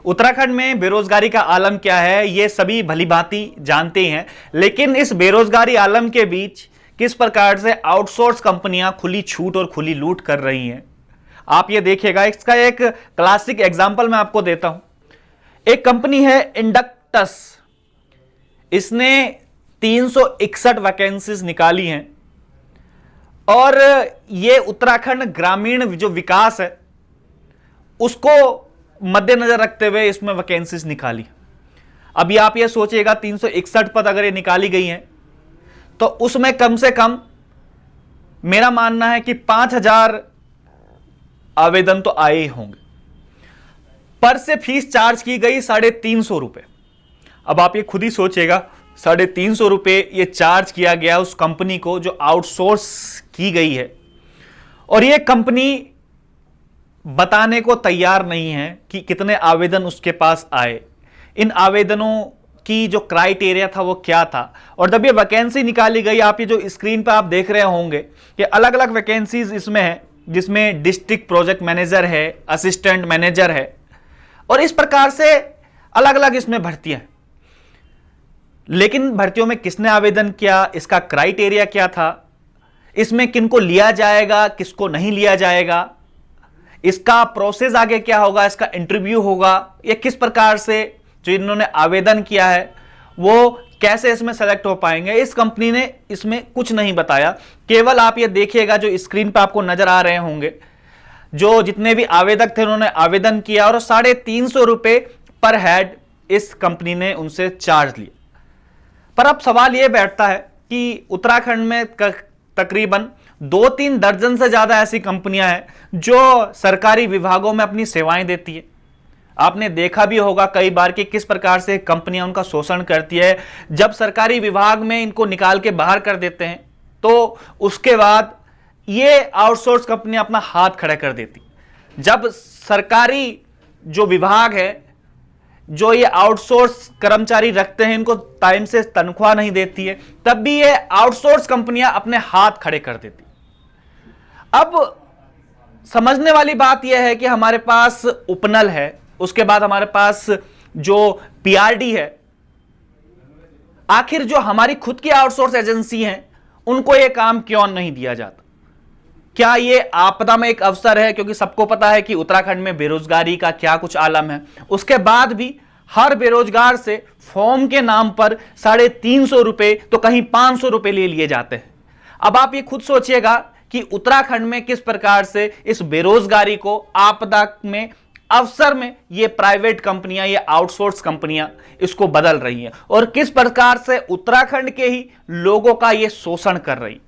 उत्तराखंड में बेरोजगारी का आलम क्या है ये सभी भलीभांति जानते हैं, लेकिन इस बेरोजगारी आलम के बीच किस प्रकार से आउटसोर्स कंपनियां खुली छूट और खुली लूट कर रही हैं, आप ये देखिएगा। इसका एक क्लासिक एग्जांपल मैं आपको देता हूं। एक कंपनी है इंडक्टस, इसने 361 वैकेंसीज निकाली हैं और ये उत्तराखंड ग्रामीण जो विकास है उसको मद्देनजर रखते हुए इसमें वैकेंसीज निकाली। अभी आप ये सोचिएगा 361 पद अगर ये निकाली गई हैं तो उसमें कम से कम मेरा मानना है कि 5000 आवेदन तो आए ही होंगे। पर से फीस चार्ज की गई 350 रुपए। अब आप ये खुद ही सोचिएगा 350 रुपए ये चार्ज किया गया उस कंपनी को जो आउटसोर्स की गई है, और ये कंपनी बताने को तैयार नहीं है कि कितने आवेदन उसके पास आए, इन आवेदनों की जो क्राइटेरिया था वो क्या था। और जब ये वैकेंसी निकाली गई, आप ये जो स्क्रीन पर आप देख रहे होंगे कि अलग अलग वैकेंसीज इसमें है, जिसमें डिस्ट्रिक्ट प्रोजेक्ट मैनेजर है, असिस्टेंट मैनेजर है, और इस प्रकार से अलग अलग इसमें भर्तियां। लेकिन भर्तियों में किसने आवेदन किया, इसका क्राइटेरिया क्या था, इसमें किनको लिया जाएगा, किसको नहीं लिया जाएगा, इसका प्रोसेस आगे क्या होगा, इसका इंटरव्यू होगा, या किस प्रकार से जो इन्होंने आवेदन किया है वो कैसे इसमें सेलेक्ट हो पाएंगे, इस कंपनी ने इसमें कुछ नहीं बताया। केवल आप ये देखिएगा जो स्क्रीन पर आपको नजर आ रहे होंगे, जो जितने भी आवेदक थे उन्होंने आवेदन किया और 350 रुपए पर हेड इस कंपनी ने उनसे चार्ज लिया। पर अब सवाल यह बैठता है कि उत्तराखंड में तकरीबन 2-3 दर्जन से ज्यादा ऐसी कंपनियां हैं जो सरकारी विभागों में अपनी सेवाएं देती है। आपने देखा भी होगा कई बार कि किस प्रकार से कंपनियां उनका शोषण करती है। जब सरकारी विभाग में इनको निकाल के बाहर कर देते हैं तो उसके बाद ये आउटसोर्स कंपनी अपना हाथ खड़ा कर देती। जब सरकारी जो विभाग है, जो ये आउटसोर्स कर्मचारी रखते हैं, इनको टाइम से तनख्वाह नहीं देती है, तब भी ये आउटसोर्स कंपनियां अपने हाथ खड़े कर देती। अब समझने वाली बात यह है कि हमारे पास उपनल है, उसके बाद हमारे पास जो पीआरडी है, आखिर जो हमारी खुद की आउटसोर्स एजेंसी है उनको यह काम क्यों नहीं दिया जाता? क्या यह आपदा में एक अवसर है? क्योंकि सबको पता है कि उत्तराखंड में बेरोजगारी का क्या कुछ आलम है। उसके बाद भी हर बेरोजगार से फॉर्म के नाम पर 350 रुपए तो कहीं 500 रुपए ले लिए जाते हैं। अब आप ये खुद सोचिएगा कि उत्तराखंड में किस प्रकार से इस बेरोजगारी को आपदा में अवसर में ये प्राइवेट कंपनियां, ये आउटसोर्स कंपनियां इसको बदल रही हैं, और किस प्रकार से उत्तराखंड के ही लोगों का ये शोषण कर रही।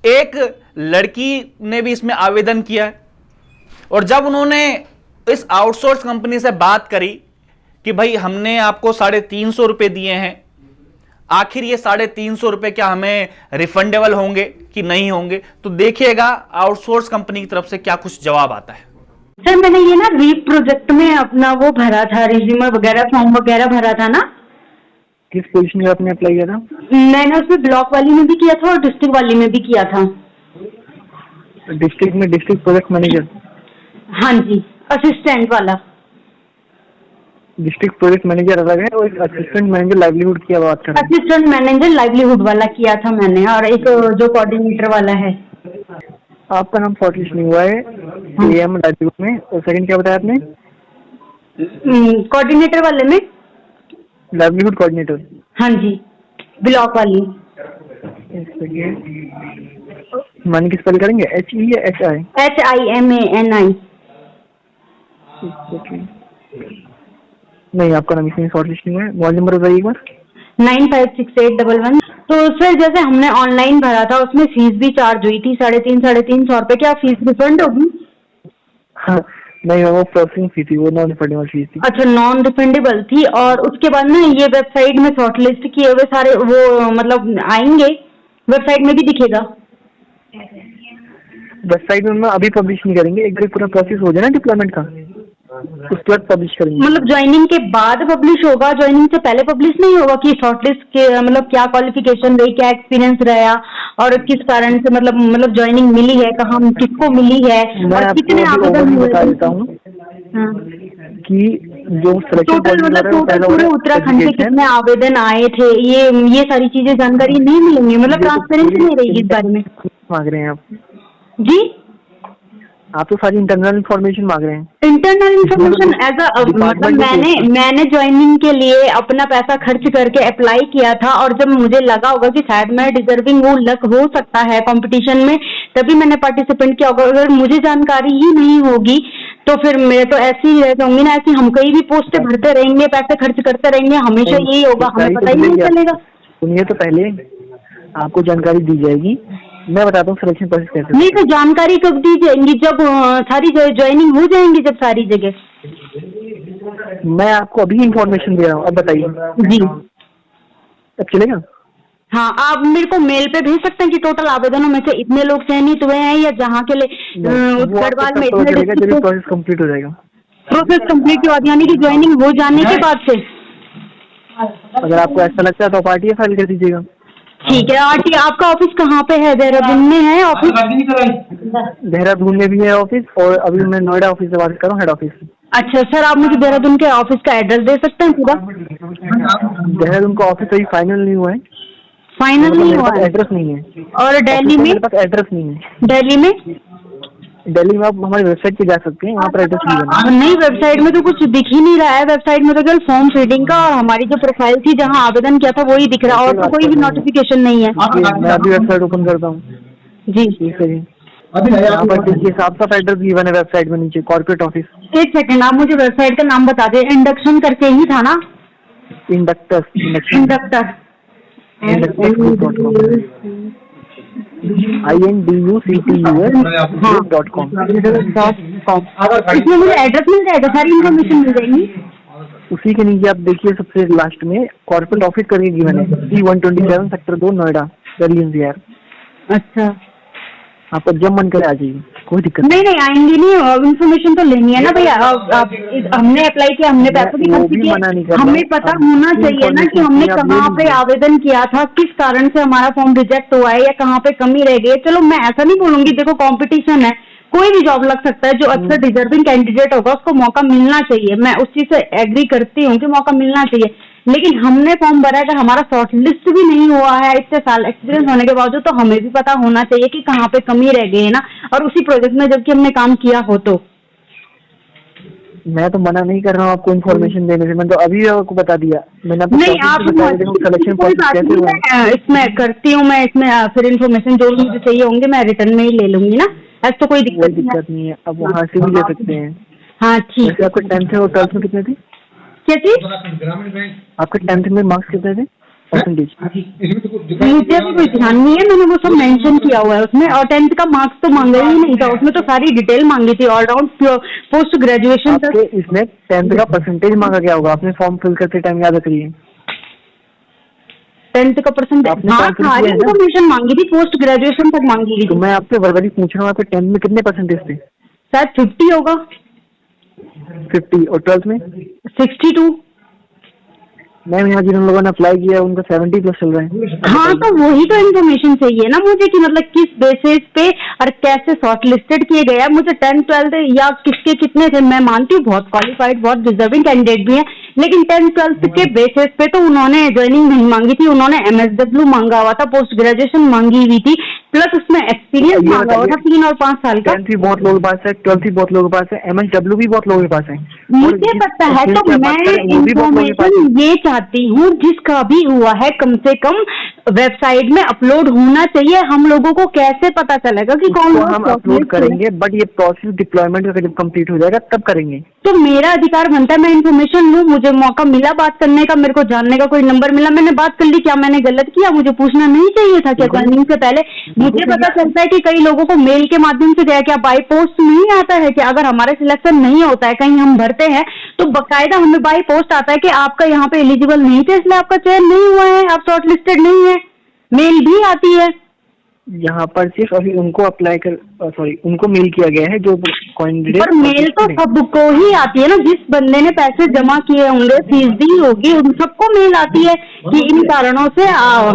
एक लड़की ने भी इसमें आवेदन किया है, और जब उन्होंने इस आउटसोर्स कंपनी से बात करी कि भाई हमने आपको 350 रुपए दिए हैं, आखिर ये 350 रुपए क्या हमें रिफंडेबल होंगे कि नहीं होंगे, तो देखिएगा आउटसोर्स कंपनी की तरफ से क्या कुछ जवाब आता है। सर मैंने ये ना रीप प्रोजेक्ट में अपना वो भरा था, रिज्यूमे वगैरह, फॉर्म वगैरह भरा था ना। किस पोजीशन में आपने अप्लाई किया था? मैंने उसमें ब्लॉक वाली में भी किया था और डिस्ट्रिक्ट वाली में भी किया था। डिस्ट्रिक्ट में डिस्ट्रिक्ट प्रोजेक्ट मैनेजर? हाँ जी, असिस्टेंट वाला। डिस्ट्रिक्ट प्रोजेक्ट मैनेजर अलग है और असिस्टेंट मैनेजर लाइवलीहुड की बात कर रहे हैं। असिस्टेंट मैनेजर लाइवलीहुड वाला किया था मैंने, और एक जो कोऑर्डिनेटर वाला है। आपका नाम शॉर्टलिस्ट नहीं हुआ है एएम लाइवलीहुड में, और सेकंड क्या बताया आपने? कोऑर्डिनेटर वाले में, लाइवलीहुड कोऑर्डिनेटर। हाँ जी, ब्लॉक वाली। मन किस पर करेंगे, HE या HI? HIMANI। नहीं, आपका नाम इसमें शॉर्टलिस्ट नहीं हुआ है। मोबाइल नंबर बताइए एक बार। 956811। तो सर जैसे हमने ऑनलाइन भरा था उसमें फीस भी चार्ज हुई थी 350 रुपए, क्या फीस रिफंड होगी? हाँ, नहीं वो प्रोसेसिंग फी थी, वो नॉन रिफंडेबल फीस थी। अच्छा, नॉन रिफंडेबल थी। और उसके बाद ना ये वेबसाइट में शॉर्टलिस्ट किए हुए सारे वो मतलब आएंगे, वेबसाइट में भी दिखेगा? वेबसाइट में अभी पब्लिश नहीं करेंगे, एक बार पूरा प्रोसेस हो जाए ना डिप्लॉयमेंट का, उसके बाद पब्लिश करेंगे। मतलब ज्वाइनिंग के बाद पब्लिश होगा, ज्वाइनिंग से पहले पब्लिश नहीं होगा? कि शॉर्टलिस्ट के मतलब क्या क्वालिफिकेशन रही, क्या एक्सपीरियंस रहा, और किस कारण से मतलब ज्वाइनिंग मिली है, कहाँ किसको मिली है, और कितने आवेदन हुए? बता देता हूँ कि जो सिलेक्शन टोटल मतलब टोटल पूरे उत्तराखंड के कितने आवेदन आए थे, ये सारी चीजें जानकारी नहीं मिलेंगी, मतलब ट्रांसपेरेंसी नहीं रहेगी इस बारे में। मांग रहे हैं जी आप तो सारी इंटरनल इन्फॉर्मेशन मांग रहे हैं। इंटरनल इन्फॉर्मेशन एज अ मतलब मैंने ज्वाइनिंग के लिए अपना पैसा खर्च करके अप्लाई किया था, और जब मुझे लगा होगा कि शायद मैं डिजर्विंग हूँ, लक हो सकता है कंपटीशन में, तभी मैंने पार्टिसिपेंट किया होगा। अगर मुझे जानकारी ही नहीं होगी तो फिर मैं तो ऐसे ही रह जाऊंगी ना, ऐसी हम कहीं भी पोस्टें भरते रहेंगे, पैसे खर्च करते रहेंगे, हमेशा यही होगा, हमें पता ही नहीं चलेगा। सुनिए, तो पहले आपको जानकारी दी जाएगी, मैं बताता हूँ सिलेक्शन प्रोसेस कैसे। नहीं तो जानकारी कब दी जाएंगी? जब सारी ज्वाइनिंग हो जाएंगी, जब सारी जगह। मैं आपको अभी इंफॉर्मेशन दे रहा हूँ, अब बताइए। जी अब चलेगा? हाँ, आप मेरे को मेल पे भेज सकते हैं कि टोटल आवेदनों में से इतने लोग चयनित हुए हैं, या जहाँ के लिए गढ़वाल में इतने प्रोसेस कंप्लीट हो जाएगा। प्रोसेस कंप्लीट के बाद, यानी कि ज्वाइनिंग हो जाने के बाद से। अगर आपको ऐसा लगता है तो आप RTI फाइल कर दीजिएगा। ठीक है। RTI आपका ऑफिस कहाँ पे है? देहरादून में है ऑफिस? देहरादून में भी है ऑफिस, और अभी मैं नोएडा ऑफिस से बात कर रहा हूँ, हेड ऑफिस। अच्छा सर, आप मुझे देहरादून के ऑफिस का एड्रेस दे सकते हैं पूरा? देहरादून का ऑफिस अभी फाइनल नहीं हुआ है। फाइनल नहीं हुआ है? एड्रेस नहीं है। और दिल्ली में? मेरे पास एड्रेस नहीं है। दिल्ली में? दिल्ली में आप हमारी वेबसाइट पे जा सकते हैं, वहाँ पर एड्रेस नहीं है। नहीं, वेबसाइट में तो कुछ दिख ही नहीं रहा है। वेबसाइट में तो केवल फॉर्म फिलिंग का और हमारी जो प्रोफाइल थी जहाँ आवेदन किया था वही दिख रहा है, और तो कोई भी नोटिफिकेशन नहीं है। मैं अभी वेबसाइट ओपन करता हूँ। जी ठीक है जी। यहाँ पर देखिए साफ एड्रेस गिवन है वेबसाइट में नीचे, कॉर्पोरेट ऑफिस। एक सेकंड, आप मुझे वेबसाइट का नाम बता दें। इंडक्शन करके ही था ना? Inductor INDUCTUS.com। इसमें मुझे एड्रेस मिल जाएगा, सारी इन्फॉर्मेशन मिल जाएगी? उसी के नीचे आप देखिए सबसे लास्ट में कॉर्पोरेट ऑफिस करके गिवन है, C127 sector 2 Noida, Delhi NCR। अच्छा, आपको जब मन करे आ जाइए, कोई दिक्कत नहीं आएंगे नहीं। इन्फॉर्मेशन तो लेनी है ना भैया। हमने अप्लाई किया, हमने पैसे भी खर्च किए, हमें पता होना चाहिए ना कि हमने कहाँ पे आवेदन किया था, किस कारण से हमारा फॉर्म रिजेक्ट हुआ है, या कहाँ पे कमी रह गई है। चलो मैं ऐसा नहीं बोलूंगी, देखो कंपटीशन है, कोई भी जॉब लग सकता है। जो अच्छा डिजर्विंग कैंडिडेट होगा उसको मौका मिलना चाहिए, मैं उस चीज से एग्री करती हूँ कि मौका मिलना चाहिए। लेकिन हमने फॉर्म भरा है, अगर हमारा शॉर्ट लिस्ट भी नहीं हुआ है इतने साल एक्सपीरियंस होने के बावजूद, तो हमें भी पता होना चाहिए कि कहाँ पे कमी रह गई है ना, और उसी प्रोजेक्ट में जबकि हमने काम किया हो। तो मैं तो मना नहीं कर रहा हूँ आपको इन्फॉर्मेशन देने से, मैंने तो अभी आपको बता दिया। मैंने नहीं, आप सिलेक्शन प्रोसेस कैसे हुआ है इसमें करती हूँ मैं, इसमें फिर इन्फॉर्मेशन जो मुझे चाहिए होंगे मैं रिटर्न में ही ले लूंगी ना, ऐसा तो कोई दिक्कत नहीं है। अब वहाँ से भी ले सकते हैं। हाँ ठीक है। आपके 10th और 12th में कितने थे? क्या चीज? आपके 10th में मार्क्स कितने थे परसेंटेज? मुझे अभी कोई ध्यान नहीं है, मैंने वो सब मेंशन किया हुआ है उसमें। और 10th का मार्क्स तो मांगा ही नहीं था, उसमें तो सारी डिटेल मांगी थी ऑलराउंड पोस्ट ग्रेजुएशन तक। इसमें 10th का परसेंटेज मांगा क्या होगा? आपने फॉर्म फिल करते टाइम याद रखिए। 10th का परसेंटेज, हाँ सारी इन्फॉर्मेशन मांगी थी, पोस्ट ग्रेजुएशन तक मांगी थी। तो मैं आपसे वर्बली पूछ रहा हूँ, आपके 10th में कितने परसेंटेज थे? शायद 50 होगा। 50। और 12th में? 62। मैम यहाँ जिन लोगों ने अप्लाई किया उनका 70+ चल रहा है। हाँ तो वही तो इन्फॉर्मेशन चाहिए ना मुझे, कि मतलब किस बेसिस पे और कैसे शॉर्ट लिस्टेड किए गए हैं। मुझे 10th 12th या किसके कितने थे, मैं मानती हूँ बहुत क्वालिफाइड बहुत डिजर्विंग कैंडिडेट भी है, लेकिन 10th 12th के बेसिस पे तो उन्होंने ज्वाइनिंग नहीं मांगी थी, उन्होंने MSW मांगा हुआ था, पोस्ट ग्रेजुएशन मांगी हुई थी, प्लस उसमें एक्सपीरियंस मांगा हुआ था 3 और 5 साल का। 10th भी बहुत लोगों के पास है, 12th भी बहुत लोगों के पास है, MSW भी बहुत लोगों के पास है। मुझे पता है, तो मैं इन्फॉर्मेशन ये चाहती हूँ जिसका भी हुआ है कम से कम वेबसाइट में अपलोड होना चाहिए। हम लोगों को कैसे पता चलेगा कि कौन हम अपलोड करेंगे, बट ये प्रोसेस डिप्लॉयमेंट का जब कंप्लीट हो जाएगा तब करेंगे। तो मेरा अधिकार बनता है मैं इन्फॉर्मेशन लूँ, मुझे मौका मिला बात करने का, मेरे को जानने का कोई नंबर मिला, मैंने बात कर ली, क्या मैंने गलत किया? मुझे पूछना नहीं चाहिए था क्या ज्वाइनिंग से पहले? मुझे पता चलता है कि कई लोगों को मेल के माध्यम से गया, क्या बाई पोस्ट नहीं आता है कि अगर हमारा सिलेक्शन नहीं होता है, कहीं हम भरते हैं तो बकायदा हमें बाई पोस्ट आता है कि आपका यहाँ पे एलिजिबल नहीं थे इसलिए आपका चयन नहीं हुआ है, आप शॉर्ट लिस्टेड नहीं है, मेल भी आती है। यहाँ पर सिर्फ अभी उनको अप्लाई कर उनको मेल किया गया है जो कैंडिडेट। पर मेल तो सबको ही आती है ना, जिस बंदे ने पैसे जमा किए होंगे, फीस दी होगी, उन सबको मेल आती है कि इन कारणों से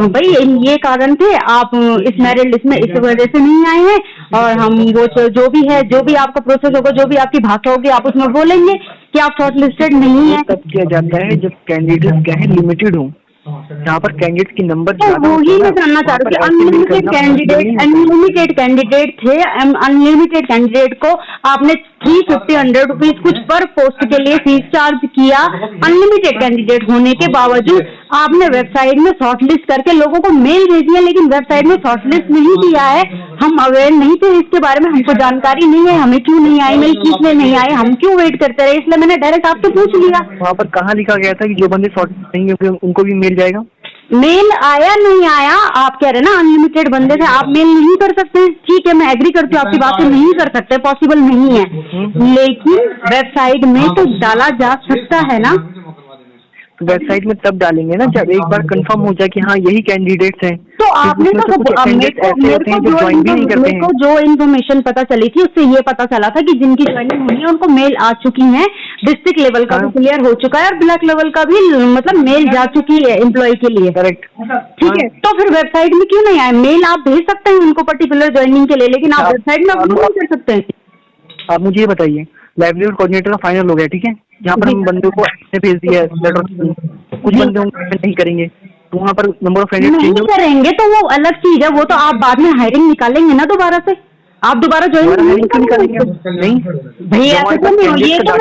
भाई ये कारण थे, आप इस मेरिट लिस्ट में इस वजह से नहीं आए हैं, और हम वो जो भी है, जो भी आपका प्रोसेस होगा, जो भी आपकी भाषा होगी, आप उसमें बोलेंगे कि आप शॉर्ट लिस्टेड नहीं है। तब किया जाता है जब कैंडिडेट क्या है लिमिटेड हो, जहाँ पर कैंडिडेट की नंबर तो वही मैं जानना चाह रही हूँ कि अनलिमिटेड कैंडिडेट थे, अनलिमिटेड कैंडिडेट को आपने 350 रुपीज कुछ पर पोस्ट के लिए फीस चार्ज किया। अनलिमिटेड कैंडिडेट होने के बावजूद आपने वेबसाइट में शॉर्ट लिस्ट करके लोगों को मेल भेजी है, लेकिन वेबसाइट में शॉर्ट लिस्ट नहीं किया है। हम अवेयर नहीं थे इसके बारे में, हमको जानकारी नहीं है, हमें क्यों नहीं आई मेल, किस लिए नहीं आए, हम क्यों वेट करते रहे, इसलिए मैंने डायरेक्ट आपसे पूछ लिया। वहाँ पर कहाँ लिखा गया था कि जो बंदे शॉर्ट नहीं होंगे उनको भी मेल जाएगा? मेल आया नहीं आया, आप कह रहे ना अनलिमिटेड बंदे थे, आप मेल नहीं कर सकते, ठीक है, मैं एग्री करती हूँ आपकी बात से, नहीं कर सकते, पॉसिबल नहीं है, लेकिन वेबसाइट में तो डाला जा सकता है ना। वेबसाइट में तब डालेंगे ना जब एक बार कंफर्म हो जाए कि हाँ यही कैंडिडेट्स हैं। तो आपने तो मेरे को जो इन्फॉर्मेशन पता चली थी उससे ये पता चला था कि जिनकी ज्वाइनिंग हुई है उनको मेल आ चुकी है, डिस्ट्रिक्ट लेवल का भी क्लियर हो चुका है और ब्लॉक लेवल का भी मतलब मेल जा चुकी है एम्प्लॉय के लिए। करेक्ट, ठीक है, तो फिर वेबसाइट में क्यों नहीं आए? मेल आप भेज सकते हैं उनको पर्टिकुलर ज्वाइनिंग के लिए, लेकिन आप वेबसाइट में अपलोड नहीं कर सकते हैं। आप मुझे ये बताइए, लाइवलीहुड कोऑर्डिनेटर का फाइनल हो गया, ठीक है, यहाँ पर हम बंदों को भेज दिया लेटर, कुछ बंदे नहीं करेंगे तो वहाँ पर नंबर ऑफ कैंडिडेट नहीं करेंगे तो वो अलग चीज है, वो तो आप बाद में हायरिंग निकालेंगे ना दोबारा से, आप दोबारा ज्वाइन नहीं करेंगे। नहीं भैया, ये तो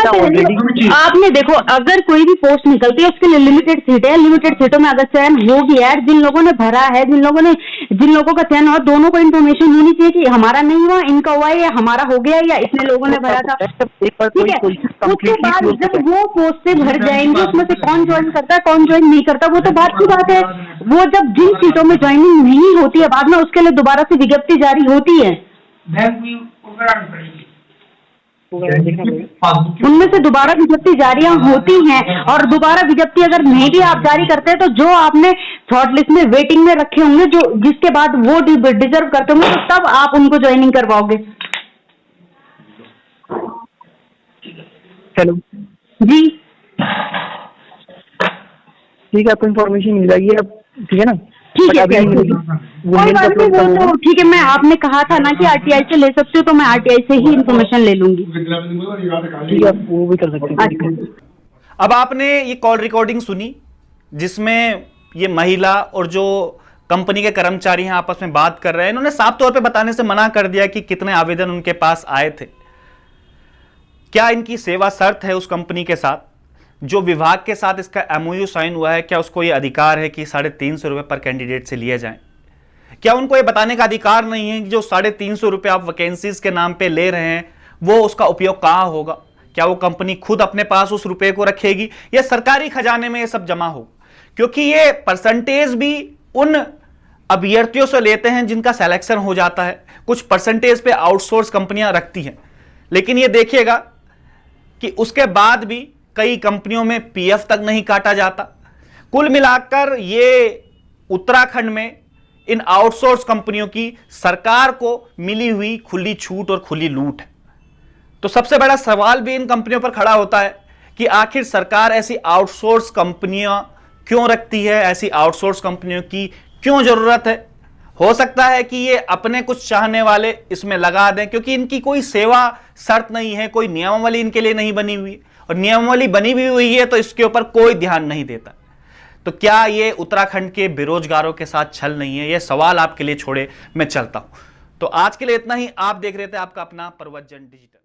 आपने देखो, अगर कोई भी पोस्ट निकलती है उसके लिए लिमिटेड सीट है, लिमिटेड सीटों में अगर चयन हो गया है, जिन लोगों ने भरा है, जिन लोगों का चयन हुआ, दोनों को इन्फॉर्मेशन होनी चाहिए कि हमारा नहीं हुआ, इनका हुआ है, या हमारा हो गया, या इतने लोगों ने भरा था। ठीक है, उसके बाद जब वो पोस्ट से भर जाएंगे, उसमें से कौन ज्वाइन करता है कौन ज्वाइन नहीं करता वो तो बात की बात है। वो जब जिन सीटों में ज्वाइनिंग नहीं होती है बाद में उसके लिए दोबारा से विज्ञप्ति जारी होती है, उनमें से दोबारा विज्ञप्ति जारी होती हैं, और दोबारा विज्ञप्ति अगर नहीं भी आप जारी करते हैं तो जो आपने शॉर्ट लिस्ट में वेटिंग में रखे होंगे, जो जिसके बाद वो डिजर्व करते होंगे, तो तब आप उनको ज्वाइनिंग करवाओगे। चलो जी ठीक है, आपको इन्फॉर्मेशन मिल जाएगी अब, ठीक है ना? ठीक है, कोई बात नहीं, वो तो ठीक है, मैं आपने कहा था ना कि आरटीआई से ले सकते हो, तो मैं आरटीआई से ही इन्फॉर्मेशन ले लूंगी। ठीक है, वो भी कर सकते हैं। अब आपने ये कॉल रिकॉर्डिंग सुनी जिसमें ये महिला और जो कंपनी के कर्मचारी हैं आपस में बात कर रहे हैं, इन्होंने साफ तौर पे बताने से मना कर दिया कि कितने आवेदन उनके पास आए थे, क्या इनकी सेवा शर्त है उस कंपनी के साथ, जो विभाग के साथ इसका एमओयू साइन हुआ है, क्या उसको ये अधिकार है कि 350 रुपये पर कैंडिडेट से लिए जाएं? क्या उनको ये बताने का अधिकार नहीं है कि जो 350 रुपये आप वैकेंसीज के नाम पे ले रहे हैं वो उसका उपयोग कहाँ होगा? क्या वो कंपनी खुद अपने पास उस रुपये को रखेगी या सरकारी खजाने में ये सब जमा हो? क्योंकि ये परसेंटेज भी उन अभ्यर्थियों से लेते हैं जिनका सिलेक्शन हो जाता है, कुछ परसेंटेज पे आउटसोर्स कंपनियां रखती हैं, लेकिन ये देखिएगा कि उसके बाद भी कई कंपनियों में पीएफ तक नहीं काटा जाता। कुल मिलाकर ये उत्तराखंड में इन आउटसोर्स कंपनियों की सरकार को मिली हुई खुली छूट और खुली लूट है। तो सबसे बड़ा सवाल भी इन कंपनियों पर खड़ा होता है कि आखिर सरकार ऐसी आउटसोर्स कंपनियां क्यों रखती है, ऐसी आउटसोर्स कंपनियों की क्यों जरूरत है? हो सकता है कि ये अपने कुछ चाहने वाले इसमें लगा दें, क्योंकि इनकी कोई सेवा शर्त नहीं है, कोई नियमावली इनके लिए नहीं बनी हुई, और नियमावली बनी भी हुई है तो इसके ऊपर कोई ध्यान नहीं देता। तो क्या ये उत्तराखंड के बेरोजगारों के साथ छल नहीं है? यह सवाल आपके लिए छोड़े मैं चलता हूं। तो आज के लिए इतना ही। आप देख रहे थे आपका अपना प्रवचन डिजिटल।